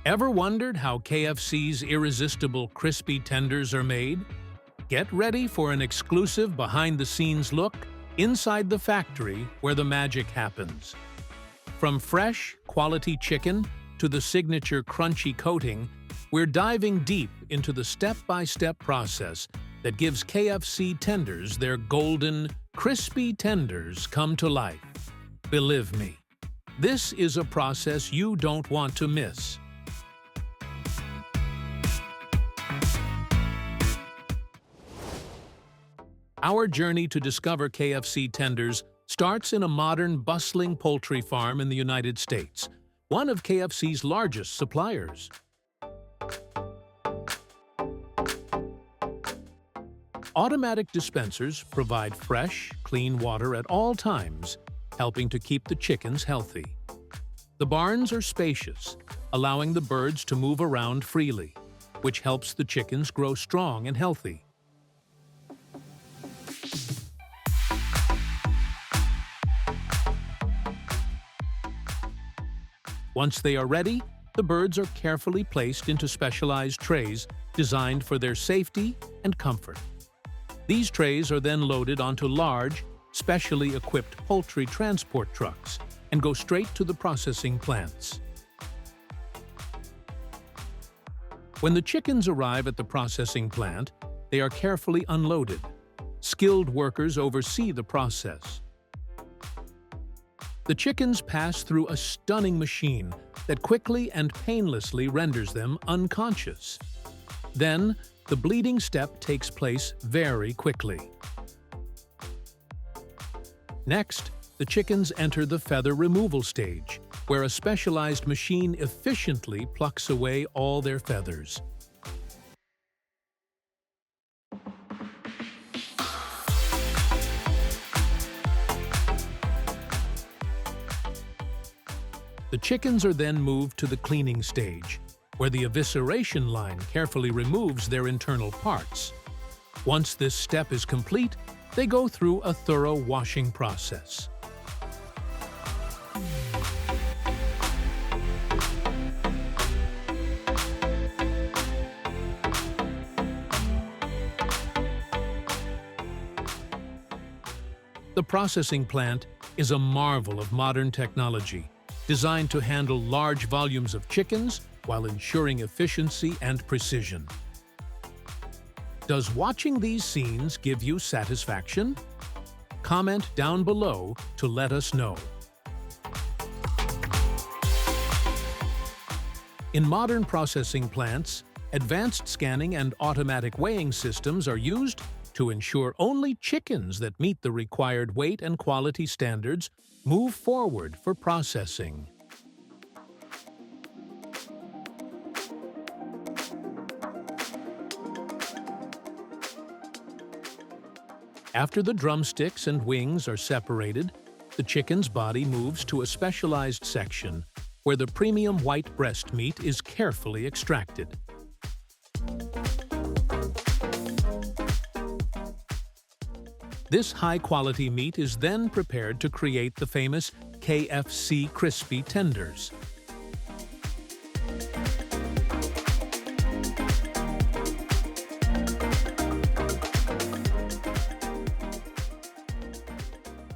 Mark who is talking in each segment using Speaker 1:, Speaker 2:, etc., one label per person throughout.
Speaker 1: Ever wondered how KFC's irresistible crispy tenders are made? Get ready for an exclusive behind-the-scenes look inside the factory where the magic happens. From fresh, quality chicken to the signature crunchy coating, we're diving deep into the step-by-step process that gives KFC tenders their golden, crispy tenders come to life. Believe me, this is a process you don't want to miss. Our journey to discover KFC tenders starts in a modern, bustling poultry farm in the United States, one of KFC's largest suppliers. Automatic dispensers provide fresh, clean water at all times, helping to keep the chickens healthy. The barns are spacious, allowing the birds to move around freely, which helps the chickens grow strong and healthy. Once they are ready, the birds are carefully placed into specialized trays designed for their safety and comfort. These trays are then loaded onto large, specially equipped poultry transport trucks and go straight to the processing plants. When the chickens arrive at the processing plant, they are carefully unloaded. Skilled workers oversee the process. The chickens pass through a stunning machine that quickly and painlessly renders them unconscious. Then, the bleeding step takes place very quickly. Next, the chickens enter the feather removal stage, where a specialized machine efficiently plucks away all their feathers. The chickens are then moved to the cleaning stage, where the evisceration line carefully removes their internal parts. Once this step is complete, they go through a thorough washing process. The processing plant is a marvel of modern technology, designed to handle large volumes of chickens while ensuring efficiency and precision. Does watching these scenes give you satisfaction? Comment down below to let us know. In modern processing plants, advanced scanning and automatic weighing systems are used to ensure only chickens that meet the required weight and quality standards move forward for processing. After the drumsticks and wings are separated, the chicken's body moves to a specialized section where the premium white breast meat is carefully extracted. This high-quality meat is then prepared to create the famous KFC crispy tenders.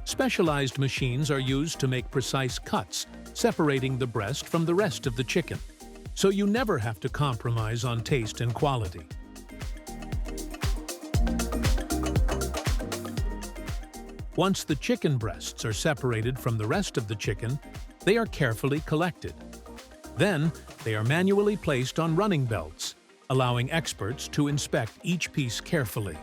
Speaker 1: Specialized machines are used to make precise cuts, separating the breast from the rest of the chicken, so you never have to compromise on taste and quality. Once the chicken breasts are separated from the rest of the chicken, they are carefully collected. Then, they are manually placed on running belts, allowing experts to inspect each piece carefully.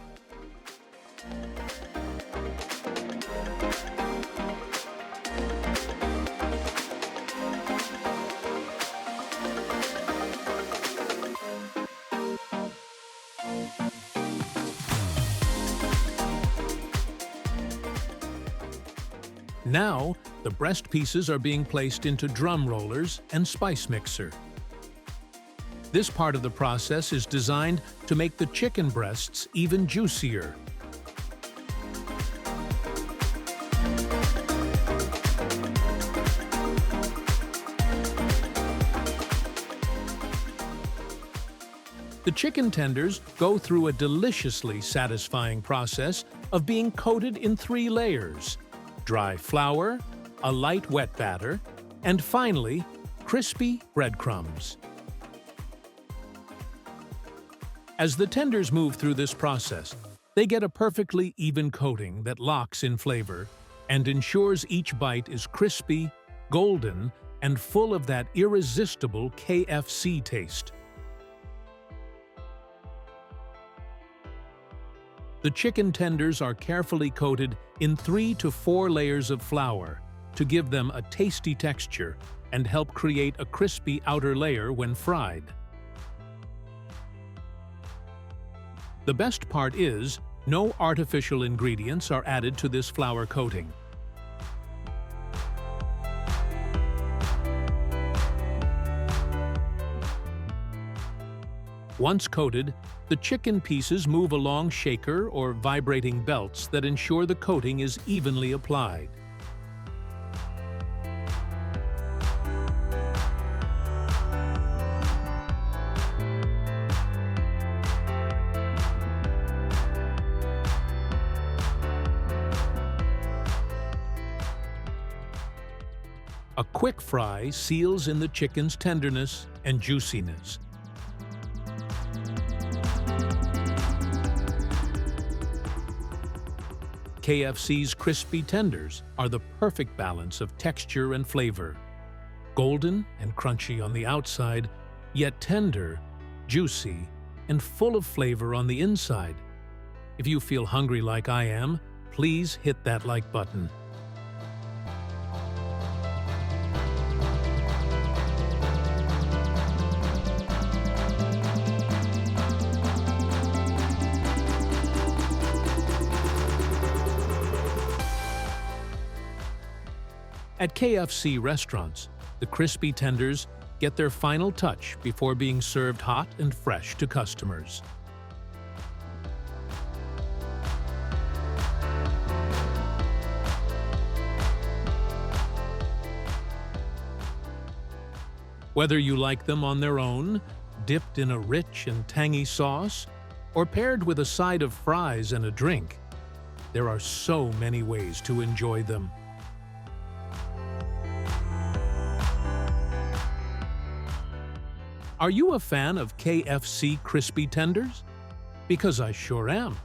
Speaker 1: Now, the breast pieces are being placed into drum rollers and spice mixer. This part of the process is designed to make the chicken breasts even juicier. The chicken tenders go through a deliciously satisfying process of being coated in 3 layers: dry flour, a light wet batter, and finally, crispy breadcrumbs. As the tenders move through this process, they get a perfectly even coating that locks in flavor and ensures each bite is crispy, golden, and full of that irresistible KFC taste. The chicken tenders are carefully coated in 3 to 4 layers of flour to give them a tasty texture and help create a crispy outer layer when fried. The best part is, no artificial ingredients are added to this flour coating. Once coated, the chicken pieces move along shaker or vibrating belts that ensure the coating is evenly applied. A quick fry seals in the chicken's tenderness and juiciness. KFC's crispy tenders are the perfect balance of texture and flavor. Golden and crunchy on the outside, yet tender, juicy, and full of flavor on the inside. If you feel hungry like I am, please hit that like button. At KFC restaurants, the crispy tenders get their final touch before being served hot and fresh to customers. Whether you like them on their own, dipped in a rich and tangy sauce, or paired with a side of fries and a drink, there are so many ways to enjoy them. Are you a fan of KFC crispy tenders? Because I sure am.